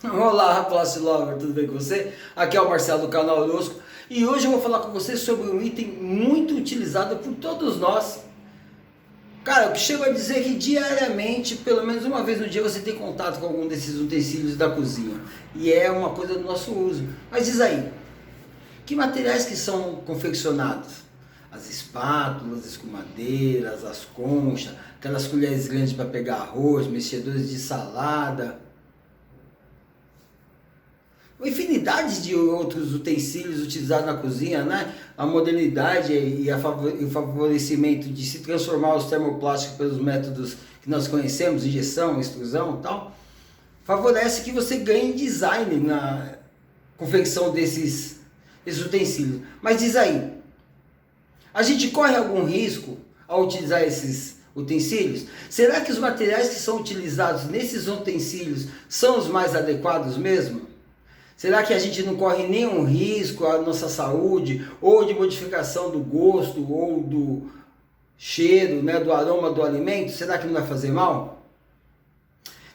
Olá, Place Lover, tudo bem com você? Aqui é o Marcelo do canal Horóscopo e hoje eu vou falar com você sobre um item muito utilizado por todos nós. Cara, eu chego a dizer que diariamente, pelo menos uma vez no dia, você tem contato com algum desses utensílios da cozinha. E é uma coisa do nosso uso. Mas diz aí, que materiais que são confeccionados? As espátulas, escumadeiras, as conchas, aquelas colheres grandes para pegar arroz, mexedores de salada, uma infinidade de outros utensílios utilizados na cozinha, né? A modernidade e o favorecimento de se transformar os termoplásticos pelos métodos que nós conhecemos, injeção, extrusão e tal, favorece que você ganhe design na confecção desses utensílios. Mas diz aí, a gente corre algum risco ao utilizar esses utensílios? Será que os materiais que são utilizados nesses utensílios são os mais adequados mesmo? Será que a gente não corre nenhum risco à nossa saúde, ou de modificação do gosto, ou do cheiro, né, do aroma do alimento? Será que não vai fazer mal?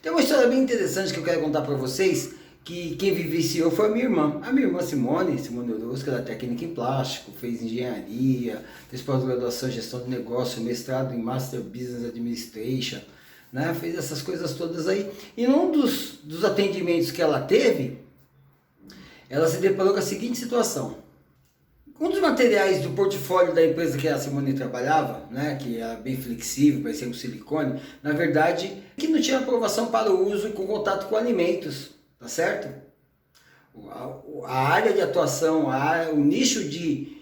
Tem uma história bem interessante que eu quero contar para vocês, que quem vivenciou foi a minha irmã. A minha irmã Simone Orozco, ela é técnica em plástico, fez engenharia, fez pós-graduação em gestão de negócio, mestrado em Master Business Administration, né, fez essas coisas todas aí. E num dos atendimentos que ela teve, ela se deparou com a seguinte situação. Um dos materiais do portfólio da empresa que a Simone trabalhava, né, que era bem flexível, parecia um silicone, na verdade, que não tinha aprovação para o uso com contato com alimentos, tá certo? A área de atuação, o nicho de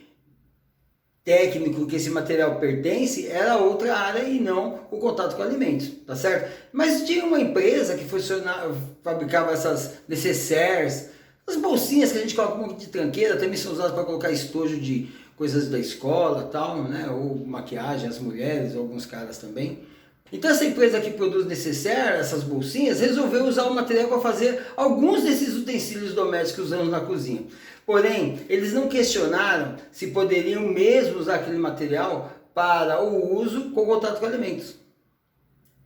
técnico que esse material pertence era outra área e não o contato com alimentos, tá certo? Mas tinha uma empresa que fabricava essas necessaires, as bolsinhas que a gente coloca um monte de tranqueira, também são usadas para colocar estojo de coisas da escola, tal, né? Ou maquiagem, as mulheres, ou alguns caras também. Então essa empresa que produz necessaire, essas bolsinhas, resolveu usar o material para fazer alguns desses utensílios domésticos que usamos na cozinha. Porém, eles não questionaram se poderiam mesmo usar aquele material para o uso com contato com alimentos.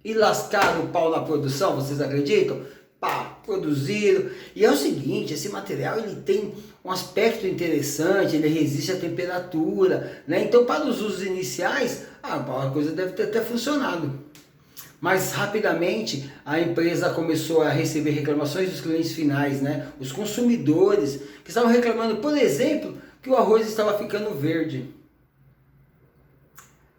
E lascaram o pau na produção, vocês acreditam? Pá, produziram. E é o seguinte, esse material ele tem um aspecto interessante, ele resiste à temperatura, né? Então para os usos iniciais, a coisa deve ter até funcionado. Mas rapidamente a empresa começou a receber reclamações dos clientes finais, né? Os consumidores que estavam reclamando, por exemplo, que o arroz estava ficando verde.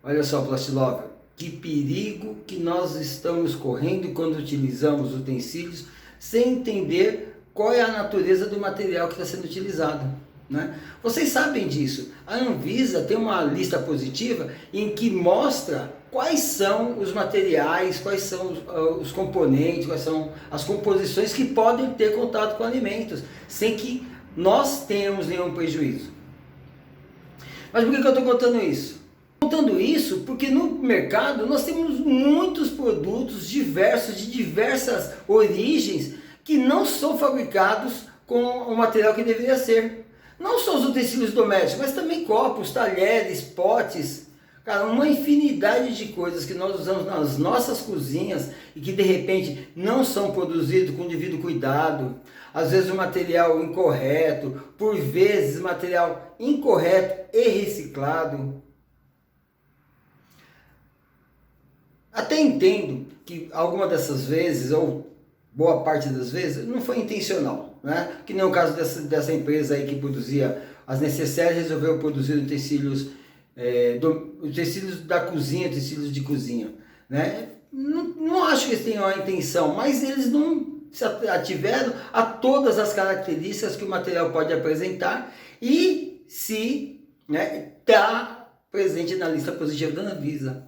Olha só, Plastilover, que perigo que nós estamos correndo quando utilizamos utensílios sem entender qual é a natureza do material que está sendo utilizado, né? Vocês sabem disso. A Anvisa tem uma lista positiva em que mostra quais são os materiais, quais são os componentes, quais são as composições que podem ter contato com alimentos, sem que nós tenhamos nenhum prejuízo. Mas por que eu estou contando isso? Contando isso porque no mercado nós temos muitos produtos diversos, de diversas origens, que não são fabricados com o material que deveria ser. Não só os utensílios domésticos, mas também copos, talheres, potes, cara, uma infinidade de coisas que nós usamos nas nossas cozinhas e que de repente não são produzidos com devido cuidado. Às vezes o material incorreto, por vezes material incorreto e reciclado. Até entendo que alguma dessas vezes, ou boa parte das vezes, não foi intencional, né? Que nem o caso dessa empresa aí que produzia as necessárias, resolveu produzir utensílios, utensílios da cozinha, utensílios de cozinha, né? Não acho que eles tenham a intenção, mas eles não se ativeram a todas as características que o material pode apresentar e se, né, está presente na lista positiva da Anvisa.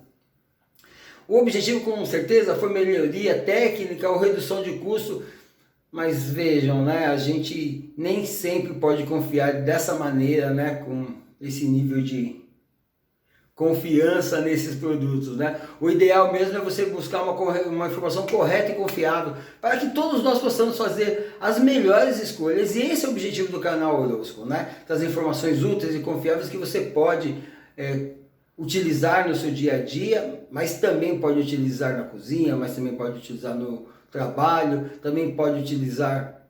O objetivo, com certeza, foi melhoria técnica ou redução de custo, mas vejam, né, a gente nem sempre pode confiar dessa maneira, né, com esse nível de confiança nesses produtos, né? O ideal mesmo é você buscar uma informação correta e confiável para que todos nós possamos fazer as melhores escolhas, e esse é o objetivo do canal Horóscopo, né? Trazer informações úteis e confiáveis que você pode utilizar no seu dia a dia, mas também pode utilizar na cozinha, mas também pode utilizar no trabalho, também pode utilizar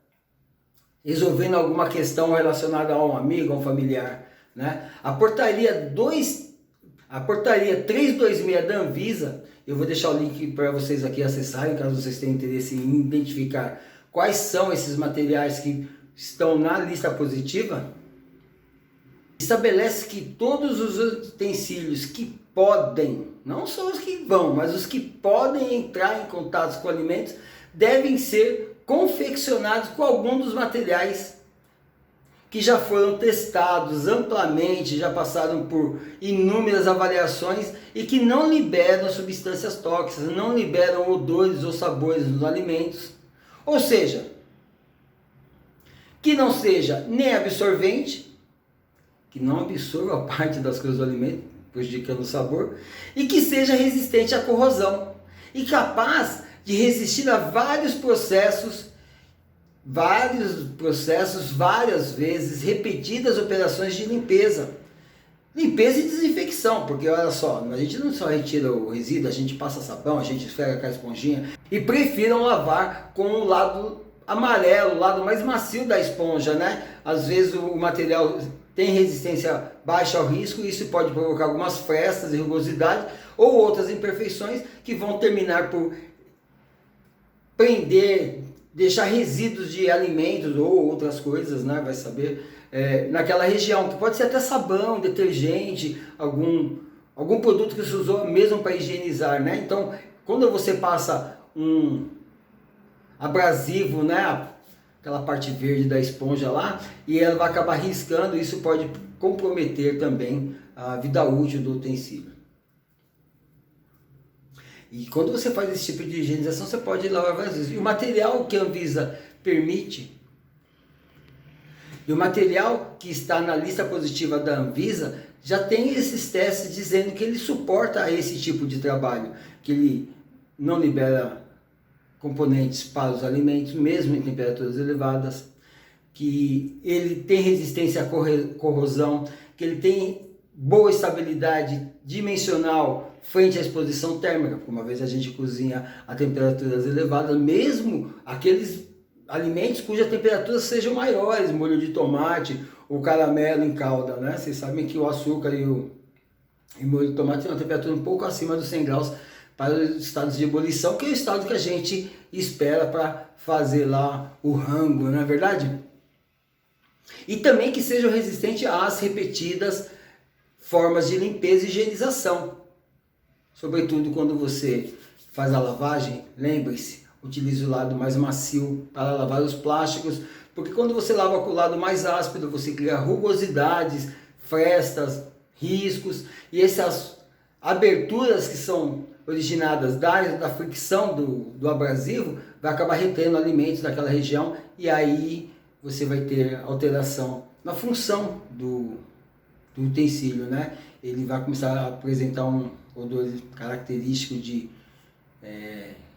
resolvendo alguma questão relacionada a um amigo, a um familiar, né? A portaria 326 da Anvisa, eu vou deixar o link para vocês aqui acessarem, caso vocês tenham interesse em identificar quais são esses materiais que estão na lista positiva, estabelece que todos os utensílios que podem, não só os que vão, mas os que podem entrar em contato com alimentos, devem ser confeccionados com algum dos materiais que já foram testados amplamente, já passaram por inúmeras avaliações e que não liberam substâncias tóxicas, não liberam odores ou sabores nos alimentos. Ou seja, que não seja nem absorvente, que não absorva a parte das coisas do alimento, prejudicando o sabor, e que seja resistente à corrosão e capaz de resistir a várias vezes, repetidas operações de limpeza. Limpeza e desinfecção, porque olha só, a gente não só retira o resíduo, a gente passa sabão, a gente esfrega com a esponjinha, e prefiram lavar com o lado amarelo, o lado mais macio da esponja, né? Às vezes o material tem resistência baixa ao risco, e isso pode provocar algumas frestas e rugosidade, ou outras imperfeições que vão terminar por prender, deixar resíduos de alimentos ou outras coisas, né? Vai saber, naquela região, que pode ser até sabão, detergente, algum produto que você usou mesmo para higienizar, né? Então, quando você passa um abrasivo, né? Aquela parte verde da esponja lá, e ela vai acabar riscando, isso pode comprometer também a vida útil do utensílio. E quando você faz esse tipo de higienização, você pode lavar várias vezes. E o material que a Anvisa permite, e o material que está na lista positiva da Anvisa, já tem esses testes dizendo que ele suporta esse tipo de trabalho, que ele não libera componentes para os alimentos, mesmo em temperaturas elevadas, que ele tem resistência à corrosão, que ele tem boa estabilidade dimensional frente à exposição térmica, porque uma vez a gente cozinha a temperaturas elevadas, mesmo aqueles alimentos cujas temperaturas sejam maiores, molho de tomate, o caramelo em calda, né? Vocês sabem que o açúcar e molho de tomate tem uma temperatura um pouco acima dos 100 graus para os estados de ebulição, que é o estado que a gente espera para fazer lá o rango, não é verdade? E também que sejam resistentes às repetidas formas de limpeza e higienização. Sobretudo quando você faz a lavagem, lembre-se, utilize o lado mais macio para lavar os plásticos, porque quando você lava com o lado mais áspero, você cria rugosidades, frestas, riscos, e essas aberturas que são originadas da fricção do abrasivo, vai acabar retendo alimentos daquela região, e aí você vai ter alteração na função do utensílio, né? Ele vai começar a apresentar um odor característico de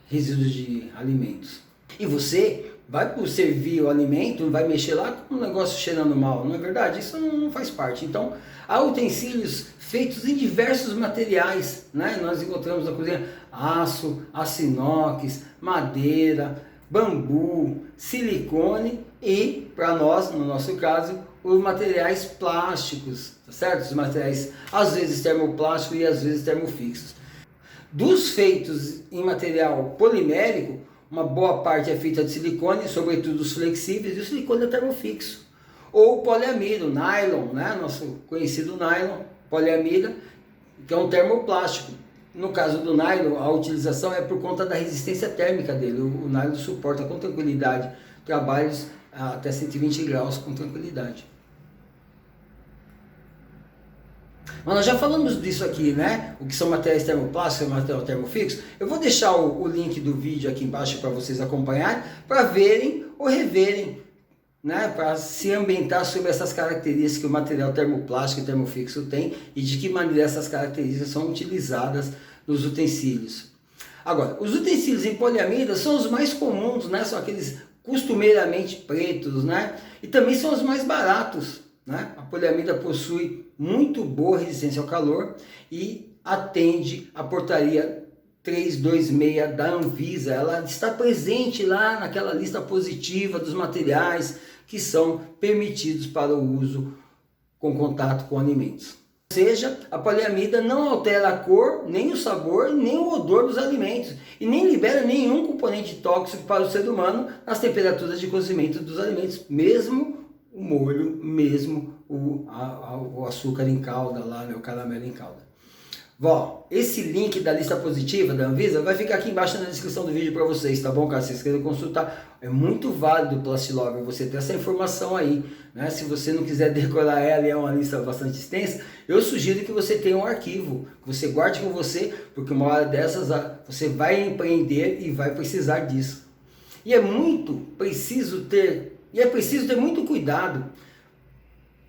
resíduos de alimentos. E você vai servir o alimento, vai mexer lá com um negócio cheirando mal, não é verdade? Isso não faz parte. Então, há utensílios feitos em diversos materiais, né? Nós encontramos na cozinha aço inox, madeira, bambu, silicone e, para nós, no nosso caso, os materiais plásticos, tá certo? Os materiais, às vezes termoplástico e às vezes termofixos. Dos feitos em material polimérico, uma boa parte é feita de silicone, sobretudo os flexíveis, e o silicone é termofixo. Ou poliamida, o nylon, né? Nosso conhecido nylon, poliamida, que é um termoplástico. No caso do nylon, a utilização é por conta da resistência térmica dele. O nylon suporta com tranquilidade trabalhos até 120 graus com tranquilidade. Mas nós já falamos disso aqui, né? O que são materiais termoplásticos e material termofixo. Eu vou deixar o link do vídeo aqui embaixo para vocês acompanharem, para verem ou reverem, né? Para se ambientar sobre essas características que o material termoplástico e termofixo tem e de que maneira essas características são utilizadas nos utensílios. Agora, os utensílios em poliamida são os mais comuns, né? São aqueles costumeiramente pretos, né? E também são os mais baratos, né? A poliamida possui muito boa resistência ao calor e atende a portaria 326 da Anvisa. Ela está presente lá naquela lista positiva dos materiais que são permitidos para o uso com contato com alimentos. Ou seja, a poliamida não altera a cor, nem o sabor, nem o odor dos alimentos e nem libera nenhum componente tóxico para o ser humano nas temperaturas de cozimento dos alimentos, mesmo o molho, mesmo o açúcar em calda lá, né, o caramelo em calda. Bom, esse link da lista positiva da Anvisa vai ficar aqui embaixo na descrição do vídeo para vocês, tá bom, cara? Se vocês querem consultar, é muito válido, Plastilover, você ter essa informação aí, né? Se você não quiser decorar ela, é uma lista bastante extensa, eu sugiro que você tenha um arquivo, que você guarde com você, porque uma hora dessas você vai empreender e vai precisar disso. E é preciso ter muito cuidado,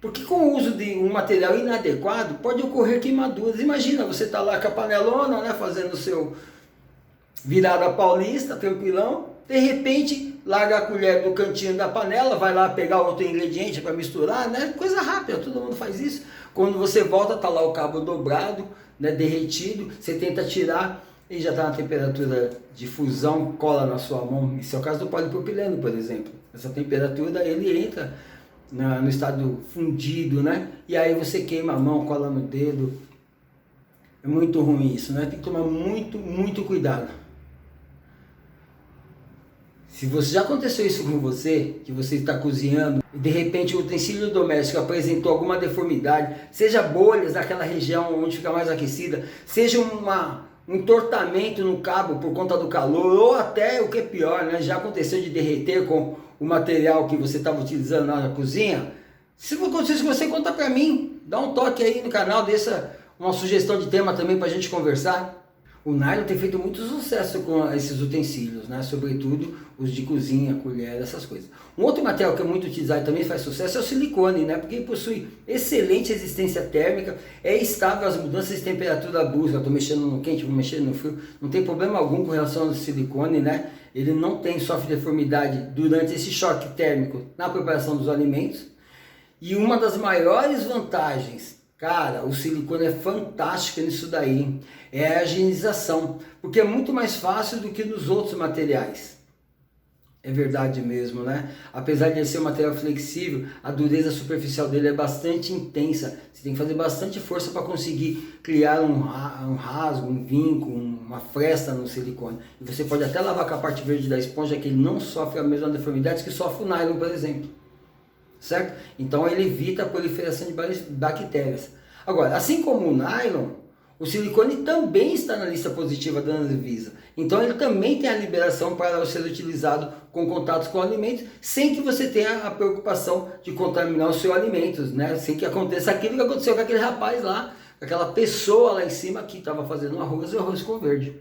porque com o uso de um material inadequado pode ocorrer queimaduras. Imagina, você está lá com a panelona, né, fazendo o seu virada paulista, tranquilão, de repente larga a colher do cantinho da panela, vai lá pegar outro ingrediente para misturar, né, coisa rápida, todo mundo faz isso. Quando você volta, está lá o cabo dobrado, né, derretido, você tenta tirar e já está na temperatura de fusão, cola na sua mão. Isso é o caso do polipropileno, por exemplo. Essa temperatura ele entra no estado fundido, né? E aí você queima a mão, cola no dedo. É muito ruim isso, né? Tem que tomar muito cuidado. Se você já aconteceu isso com você, que você está cozinhando e de repente o utensílio doméstico apresentou alguma deformidade, seja bolhas naquela região onde fica mais aquecida, seja um entortamento no cabo por conta do calor, ou até o que é pior, né? Já aconteceu de derreter com o material que você estava utilizando na cozinha. Se for acontecer isso, você conta para mim, dá um toque aí no canal, deixa uma sugestão de tema também para a gente conversar. O nylon tem feito muito sucesso com esses utensílios, né? Sobretudo os de cozinha, colher, essas coisas. Um outro material que é muito utilizado e também faz sucesso é o silicone, né? Porque ele possui excelente resistência térmica, é estável às mudanças de temperatura brusca. Estou mexendo no quente, vou mexer no frio, não tem problema algum com relação ao silicone, né? Ele não sofre deformidade durante esse choque térmico na preparação dos alimentos. E uma das maiores vantagens, cara, o silicone é fantástico nisso daí, é a higienização, porque é muito mais fácil do que nos outros materiais. É verdade mesmo, né? Apesar de ele ser um material flexível, a dureza superficial dele é bastante intensa. Você tem que fazer bastante força para conseguir criar um rasgo, um vinco, uma fresta no silicone. E você pode até lavar com a parte verde da esponja, que ele não sofre a mesma deformidade que sofre o nylon, por exemplo. Certo? Então ele evita a proliferação de bactérias. Agora, assim como o nylon, o silicone também está na lista positiva da Anvisa. Então ele também tem a liberação para ser utilizado com contatos com alimentos, sem que você tenha a preocupação de contaminar os seus alimentos, né? Sem que aconteça aquilo que aconteceu com aquele rapaz lá, aquela pessoa lá em cima que estava fazendo arroz e arroz com verde.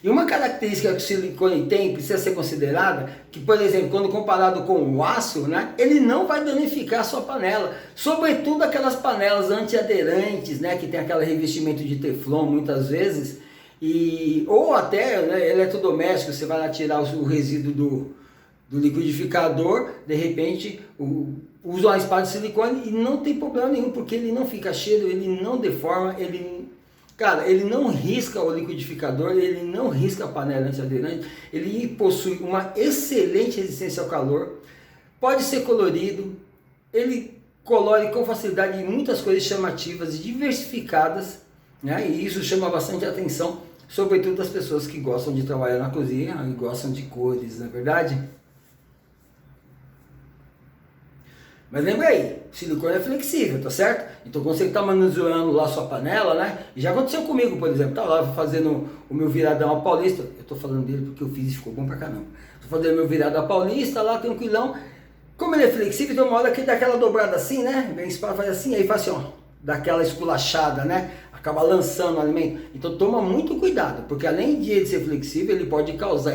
E uma característica que o silicone tem, precisa ser considerada, que por exemplo, quando comparado com o aço, né, ele não vai danificar a sua panela, sobretudo aquelas panelas antiaderentes, né, que tem aquele revestimento de teflon muitas vezes, ou até, né, eletrodoméstico, você vai lá tirar o resíduo do liquidificador, de repente usa uma espada de silicone e não tem problema nenhum, porque ele não fica cheiro, ele não deforma, ele não risca o liquidificador, ele não risca a panela antiaderente, ele possui uma excelente resistência ao calor, pode ser colorido, ele colore com facilidade em muitas cores chamativas e diversificadas, né? E isso chama bastante atenção, sobretudo das pessoas que gostam de trabalhar na cozinha e gostam de cores, não é verdade? Mas lembra aí, o silicone é flexível, tá certo? Então quando você está manuseando lá a sua panela, né? E já aconteceu comigo, por exemplo, tá lá fazendo o meu viradão a paulista, eu tô falando dele porque eu fiz e ficou bom pra caramba. Tô fazendo meu viradão a paulista lá, tranquilão. Como ele é flexível, então uma hora que ele dá aquela dobrada assim, né? Vem espada, faz assim, aí faz assim, ó, dá aquela esculachada, né? Acaba lançando o alimento. Então toma muito cuidado, porque além de ele ser flexível, ele pode causar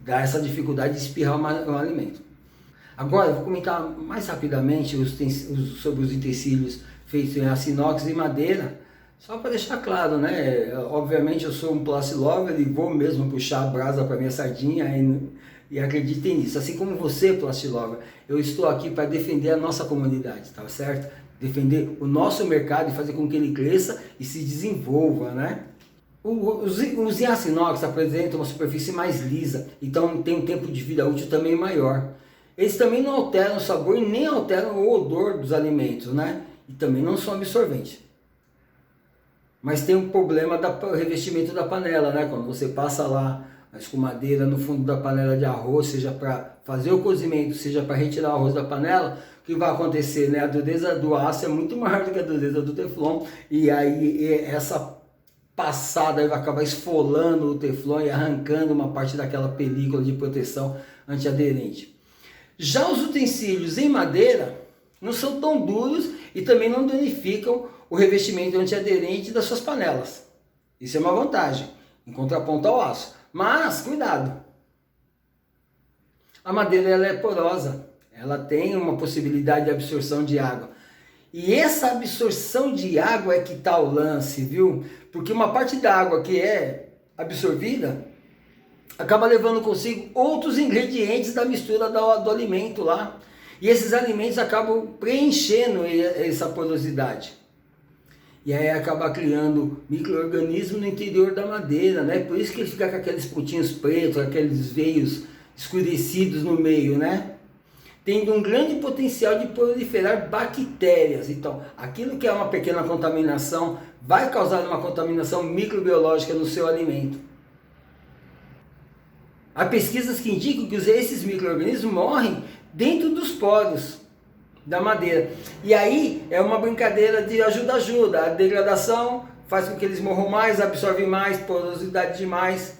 dar essa dificuldade de espirrar o alimento. Agora eu vou comentar mais rapidamente sobre os utensílios feitos em aço inox e madeira, só para deixar claro, né? Obviamente eu sou um Plastilover e vou mesmo puxar a brasa para minha sardinha e acreditem nisso. Assim como você, Plastilover, eu estou aqui para defender a nossa comunidade, tá certo? defender o nosso mercado e fazer com que ele cresça e se desenvolva, né? Os em aço inox apresentam uma superfície mais lisa, então tem um tempo de vida útil também maior. Eles também não alteram o sabor e nem alteram o odor dos alimentos, né? E também não são absorventes. Mas tem um problema do revestimento da panela, né? Quando você passa lá a escumadeira no fundo da panela de arroz, seja para fazer o cozimento, seja para retirar o arroz da panela, o que vai acontecer, né? A dureza do aço é muito maior do que a dureza do teflon, e aí essa passada vai acabar esfolando o teflon e arrancando uma parte daquela película de proteção antiaderente. Já os utensílios em madeira não são tão duros e também não danificam o revestimento antiaderente das suas panelas. Isso é uma vantagem, em contraponto ao aço. Mas, cuidado! A madeira ela é porosa, ela tem uma possibilidade de absorção de água. E essa absorção de água é que está o lance, viu? Porque uma parte da água que é absorvida acaba levando consigo outros ingredientes da mistura do alimento lá. E esses alimentos acabam preenchendo essa porosidade. E aí acaba criando micro-organismos no interior da madeira, né? Por isso que ele fica com aqueles pontinhos pretos, aqueles veios escurecidos no meio, né? Tendo um grande potencial de proliferar bactérias. Então, aquilo que é uma pequena contaminação vai causar uma contaminação microbiológica no seu alimento. Há pesquisas que indicam que esses micro-organismos morrem dentro dos poros da madeira. E aí é uma brincadeira de ajuda-ajuda. A degradação faz com que eles morram mais, absorvem mais, porosidade demais.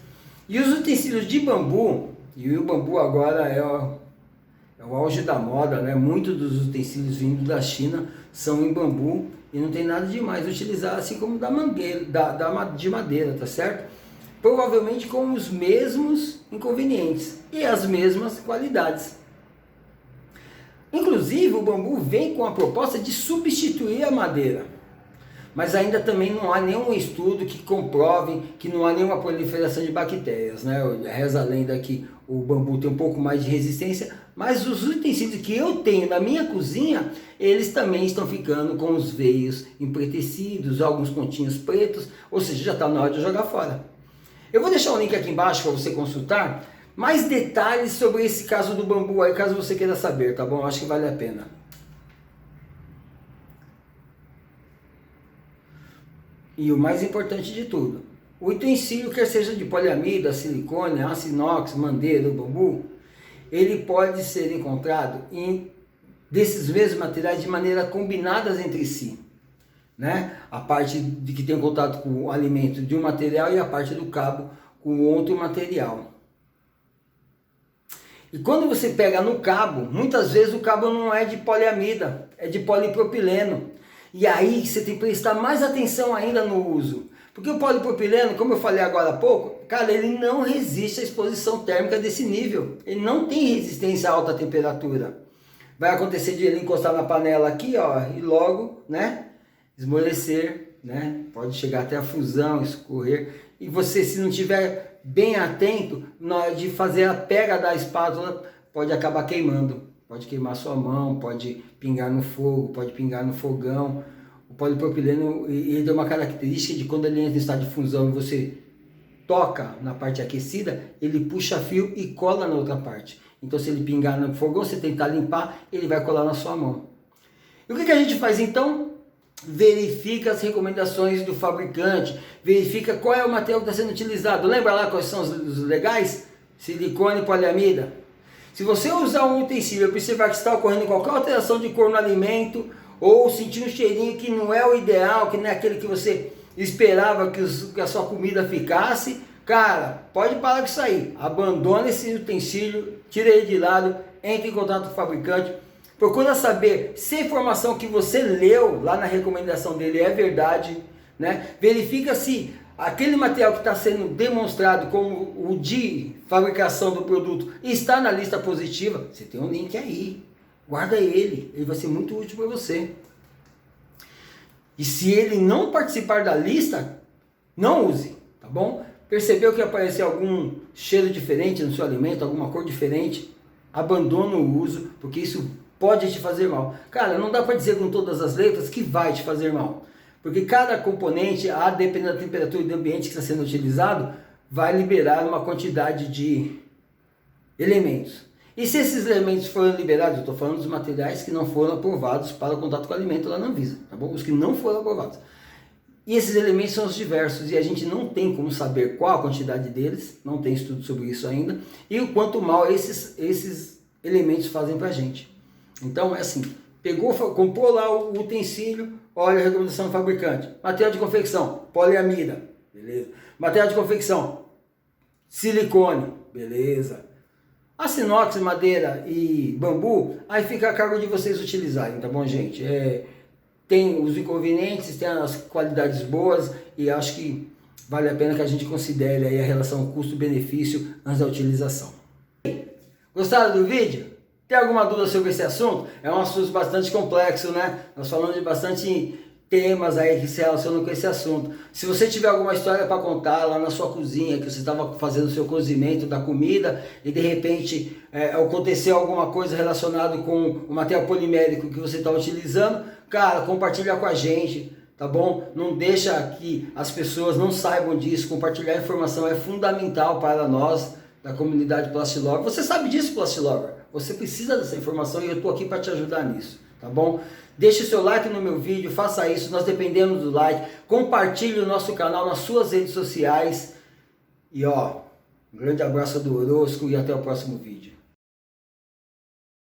E os utensílios de bambu, e o bambu agora é o auge da moda, né? Muitos dos utensílios vindos da China são em bambu e não tem nada demais utilizar assim como da mangueira, de madeira, tá certo? Provavelmente com os mesmos inconvenientes e as mesmas qualidades. Inclusive o bambu vem com a proposta de substituir a madeira, mas ainda também não há nenhum estudo que comprove que não há nenhuma proliferação de bactérias, né? Reza a lenda que o bambu tem um pouco mais de resistência, mas os utensílios que eu tenho na minha cozinha, eles também estão ficando com os veios empretecidos, alguns pontinhos pretos, ou seja, já está na hora de jogar fora. Eu vou deixar o link aqui embaixo para você consultar mais detalhes sobre esse caso do bambu aí, caso você queira saber, tá bom? Acho que vale a pena. E o mais importante de tudo, o utensílio, quer seja de poliamida, silicone, aço inox, madeira ou bambu, ele pode ser encontrado desses mesmos materiais de maneira combinadas entre si, né? A parte de que tem contato com o alimento de um material e a parte do cabo com outro material. E quando você pega no cabo, muitas vezes o cabo não é de poliamida, é de polipropileno. E aí você tem que prestar mais atenção ainda no uso. Porque o polipropileno, como eu falei agora há pouco, cara, ele não resiste à exposição térmica desse nível. Ele não tem resistência a alta temperatura. Vai acontecer de ele encostar na panela aqui, ó, e logo, né, esmorecer, né? Pode chegar até a fusão, escorrer. E você, se não tiver bem atento, na hora de fazer a pega da espátula, pode acabar queimando. Pode queimar sua mão, pode pingar no fogo, pode pingar no fogão. O polipropileno, ele tem uma característica de quando ele entra em estado de fusão e você toca na parte aquecida, ele puxa fio e cola na outra parte. Então se ele pingar no fogão, você tentar limpar, ele vai colar na sua mão. E o que a gente faz então? Verifica as recomendações do fabricante, verifica qual é o material que está sendo utilizado. Lembra lá quais são os legais? Silicone e poliamida. Se você usar um utensílio e observar que está ocorrendo qualquer alteração de cor no alimento, ou sentir um cheirinho que não é o ideal, que não é aquele que você esperava que a sua comida ficasse, cara, pode parar com isso aí. Abandona esse utensílio, tira ele de lado, entre em contato com o fabricante, procura saber se a informação que você leu lá na recomendação dele é verdade, né? Verifica se aquele material que está sendo demonstrado como o de fabricação do produto está na lista positiva. Você tem um link aí, guarda ele vai ser muito útil para você. E se ele não participar da lista, não use, tá bom? Percebeu que apareceu algum cheiro diferente no seu alimento, alguma cor diferente? Abandona o uso, porque isso pode te fazer mal. Cara, não dá para dizer com todas as letras que vai te fazer mal. Porque cada componente, a depender da temperatura e do ambiente que está sendo utilizado, vai liberar uma quantidade de elementos. E se esses elementos forem liberados, eu estou falando dos materiais que não foram aprovados para o contato com o alimento lá na Anvisa, tá bom? Os que não foram aprovados. E esses elementos são os diversos, e a gente não tem como saber qual a quantidade deles, não tem estudo sobre isso ainda, e o quanto mal esses elementos fazem para a gente. Então é assim, pegou, comprou lá o utensílio, olha a recomendação do fabricante. Material de confecção, poliamida, beleza. Material de confecção, silicone, beleza. Aço inox, madeira e bambu, aí fica a cargo de vocês utilizarem, tá bom, gente? Tem os inconvenientes, tem as qualidades boas e acho que vale a pena que a gente considere aí a relação custo-benefício antes da utilização. Gostaram do vídeo? Tem alguma dúvida sobre esse assunto? É um assunto bastante complexo, né? Nós falamos de bastante temas aí que se relacionam com esse assunto. Se você tiver alguma história para contar lá na sua cozinha, que você estava fazendo o seu cozimento da comida e de repente aconteceu alguma coisa relacionada com o material polimérico que você está utilizando, cara, compartilha com a gente, tá bom? Não deixa que as pessoas não saibam disso. Compartilhar informação é fundamental para nós da comunidade Plastilover. Você sabe disso, Plastilover? Você precisa dessa informação e eu estou aqui para te ajudar nisso, tá bom? Deixe o seu like no meu vídeo, faça isso, nós dependemos do like. Compartilhe o nosso canal nas suas redes sociais. E ó, um grande abraço do Orosco e até o próximo vídeo.